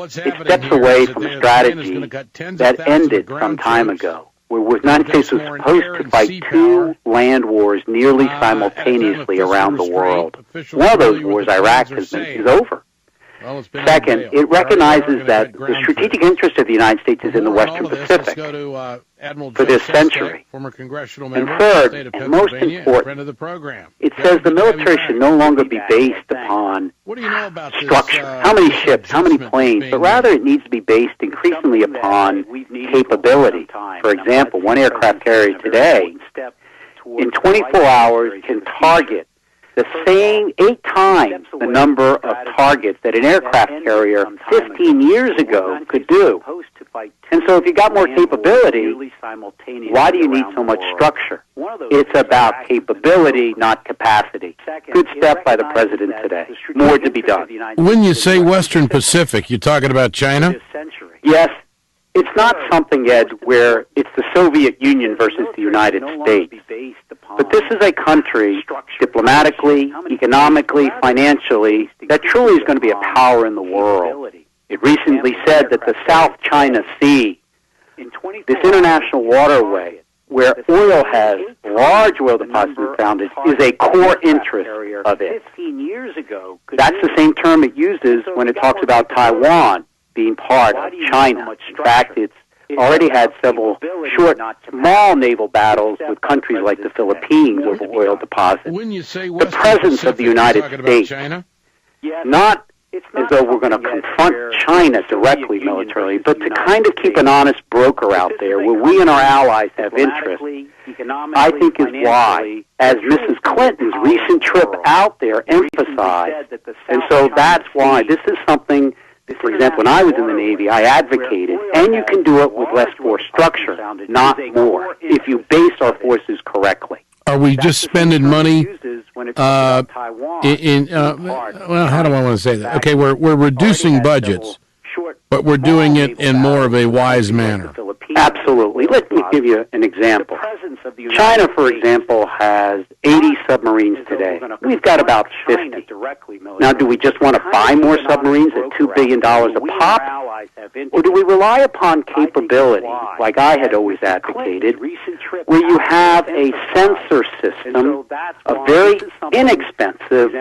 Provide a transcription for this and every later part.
it steps away from a strategy that ended some time ago, where the United States was supposed to fight two land wars nearly simultaneously around the world. One of those wars, Iraq, is over. Second, it recognizes that the strategic interest of the United States is in the Western Pacific for this century. And third, and most important, it says the military should no longer be based upon structure, how many ships, how many planes, but rather it needs to be based increasingly upon capability. For example, one aircraft carrier today, in 24 hours, can target the same 8 times the number of targets that an aircraft carrier 15 years ago could do. And so if you got more capability, why do you need so much structure? It's about capability, not capacity. Good step by the President today. More to be done. When you say Western Pacific, you're talking about China? Yes. It's not something, Ed, where it's the Soviet Union versus the United States. But this is a country, diplomatically, economically, financially, that truly is going to be a power in the world. It recently said that the South China Sea, this international waterway, where oil has large oil deposits found, is a core interest of it. That's the same term it uses when it talks about Taiwan being part of China. In fact, it's already had several short, small naval battles with countries like the Philippines over oil deposits. The presence of the United States, not as though we're going to confront China directly militarily, but to kind of keep an honest broker out there where we and our allies have interest, I think is why, as Mrs. Clinton's recent trip out there emphasized, and so that's why this is something. For example, when I was in the Navy, I advocated, and you can do it with less force structure, not more, if you base our forces correctly. Are we just spending money well, how do I want to say that? Okay, we're reducing budgets, but we're doing it in more of a wise manner. Absolutely. Let me give you an example. China, for example, has 80 submarines today. We've got about 50. Now, do we just want to buy more submarines at $2 billion a pop? Or do we rely upon capability, like I had always advocated, where you have a sensor system, a very inexpensive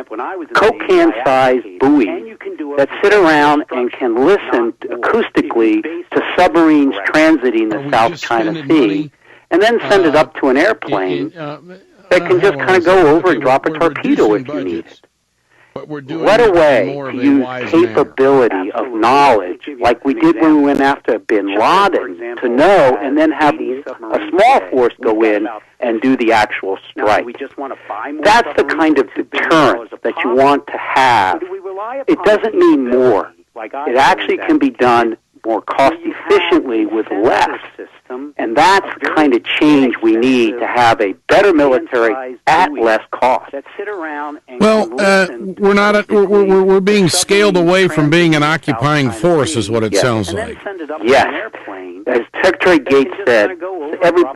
Coke-can-sized buoy that sit around and can listen acoustically to submarines transiting the South China Sea, and then send it up to an airplane that can just kind of go over and drop a torpedo if you need it. What a way to use capability of knowledge, like we did when we went after bin Laden, to know and then have a small force go in and do the actual strike. That's the kind of deterrence that you want to have. It doesn't mean more. It actually can be done more cost efficiently with less. And that's the kind of change we need to have a better military at less cost. Well, we're being scaled away from being an occupying force, is what it sounds like. Yes. As Secretary Gates said,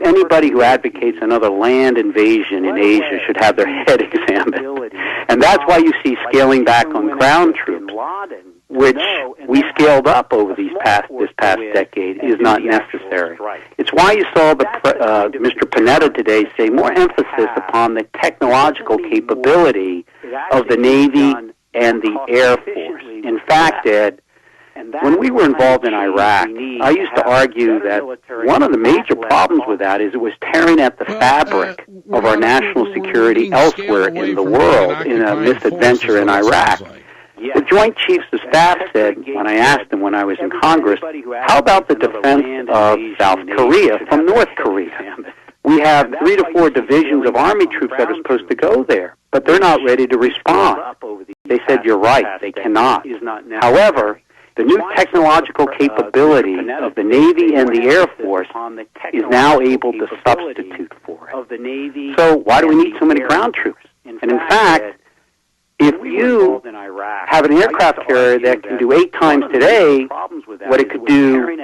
anybody who advocates another land invasion in Asia should have their head examined. And that's why you see scaling back on ground troops, which we scaled up over this past decade, is not necessary. It's why you saw Mr. Panetta today say more emphasis upon the technological capability of the Navy and the Air Force. In fact, Ed, when we were involved in Iraq, I used to argue that one of the major problems with that is it was tearing at the fabric of our national security elsewhere in the world in a misadventure in Iraq. The Joint Chiefs of Staff said, when I asked them when I was in Congress, how about the defense of South Korea from North Korea? We have 3 to 4 divisions of Army troops that are supposed to go there, but they're not ready to respond. They said, you're right, they cannot. However, the new technological capability of the Navy and the Air Force is now able to substitute for it. So why do we need so many ground troops? And in fact, if you have an aircraft carrier that can do 8 times today what it could do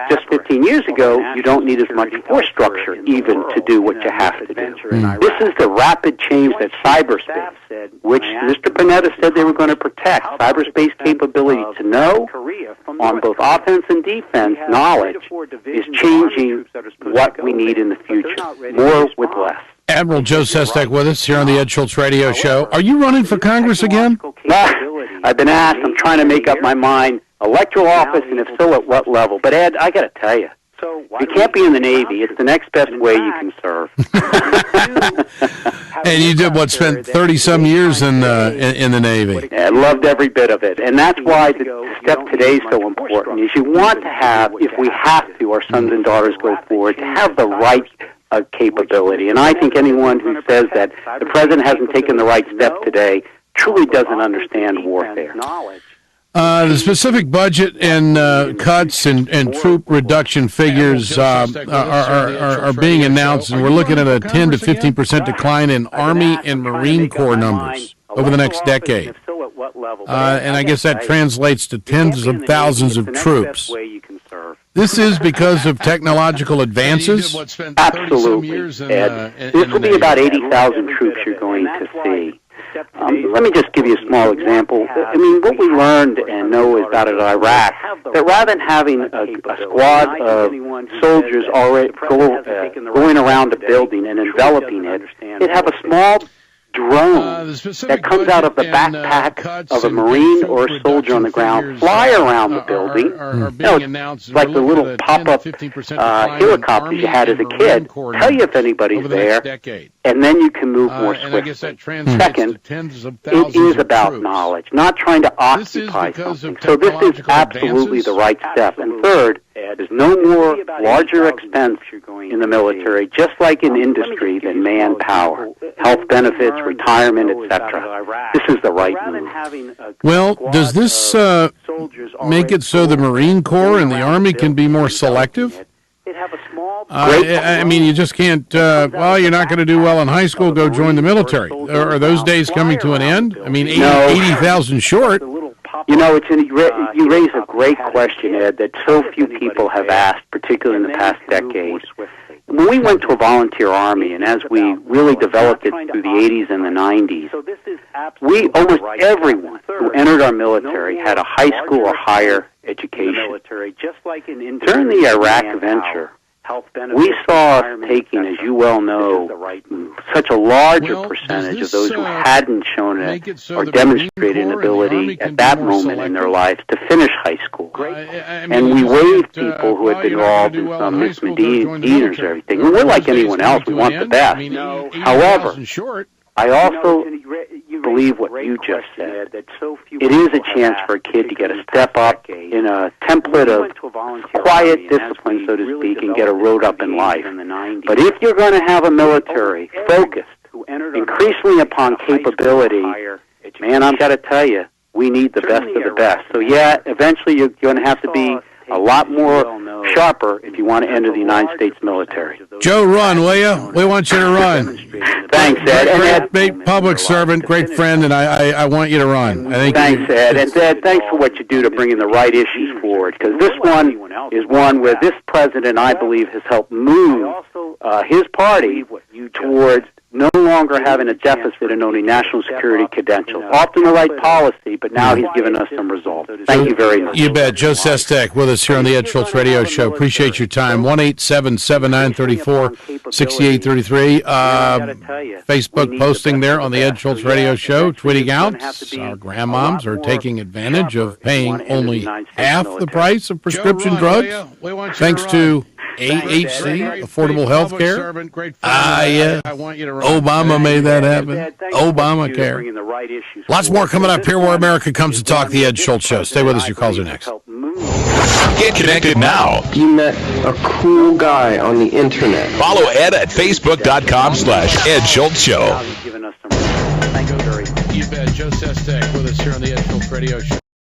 just 15 years ago, you don't need as much force structure even to do what you have to do. This is the rapid change that cyberspace, which Mr. Panetta said they were going to protect, cyberspace capability to know on both offense and defense knowledge is changing what we need in the future, more with less. Admiral Joe Sestak with us here on the Ed Schultz Radio Show. Are you running for Congress again? I've been asked. I'm trying to make up my mind. Electoral office, and if so, at what level? But, Ed, I got to tell you, you can't be in the Navy. It's the next best way you can serve. And you did spent 30-some years in the Navy. Yeah, I loved every bit of it. And that's why the step today is so important, is you want to have, if we have to, our sons and daughters go forward, to have the right capability. And I think anyone who says that the president hasn't taken the right step today truly doesn't understand warfare. The specific budget and cuts and troop reduction figures are being announced, and we're looking at a 10 to 15% decline in Army and Marine Corps numbers over the next decade. And I guess that translates to tens of thousands of troops. This is because of technological advances? Absolutely, Ed. This will be about 80,000 troops you're going to see. Let me just give you a small example. I mean, what we learned and know about it in Iraq, that rather than having a squad of soldiers already going around a building and enveloping it, they'd have a small drone that comes out of the backpack of a Marine or a soldier on the ground, fly around the building. It's like the little pop-up helicopters you had as a kid. Tell you if anybody's there, and then you can move more swiftly. Second, it is about knowledge, not trying to occupy something. So this is absolutely the right step. And third, there's no more larger expense in the military, just like in industry, than manpower, health benefits, retirement, etc. This is the right move. Well, does this make it so the Marine Corps and the Army can be more selective? I mean, you just can't, you're not going to do well in high school, go join the military. Are those days coming to an end? I mean, 80,000 short. You know, you raise a great question, Ed, that so few people have asked, particularly in the past decade. When we went to a volunteer army, and as we really developed it through the 80s and the 90s, almost everyone who entered our military had a high school or higher education. During the Iraq venture, we saw us taking, as you well know, such a larger percentage of those who hadn't shown it or demonstrated an ability at that moment in their lives to finish high school. And we waived people who had been involved in some misdemeanors or everything. And we're like anyone else. We want the best. However, I also believe what you just said. It is a chance for a kid to get a step up in a template of quiet discipline, so to speak, and get a road up in life. But if you're going to have a military focused increasingly upon capability, man, I've got to tell you, we need the best of the best. So, yeah, eventually you're going to have to be a lot more sharper if you want to enter the United States military. Joe, run, will you? We want you to run. Thanks, Ed. Great public servant, great friend, and I want you to run. Thanks, Ed. And Ed, thanks for what you do to bringing the right issues forward, because this one is one where this president, I believe, has helped move his party towards no longer having a deficit in only national security credentials. Often the right policy, but now he's given us some results. Thank you very much. You bet. Joe Sestak with us here on the Ed Schultz Radio Show. Appreciate your time. 1-877-934-6833. Facebook posting there on the Ed Schultz Radio Show, tweeting out our grandmoms are taking advantage of paying only half the price of prescription drugs thanks to AHC, affordable health care. Yeah. Obama made that happen. Obamacare. Lots more coming up here where America comes to talk. The Ed Schultz Show. Stay with us. Your calls are next. Get connected now. You met a cool guy on the internet. Follow Ed at Facebook.com/Ed Schultz Show. You bet. Joe Sestak with us here on the Ed Schultz Radio Show.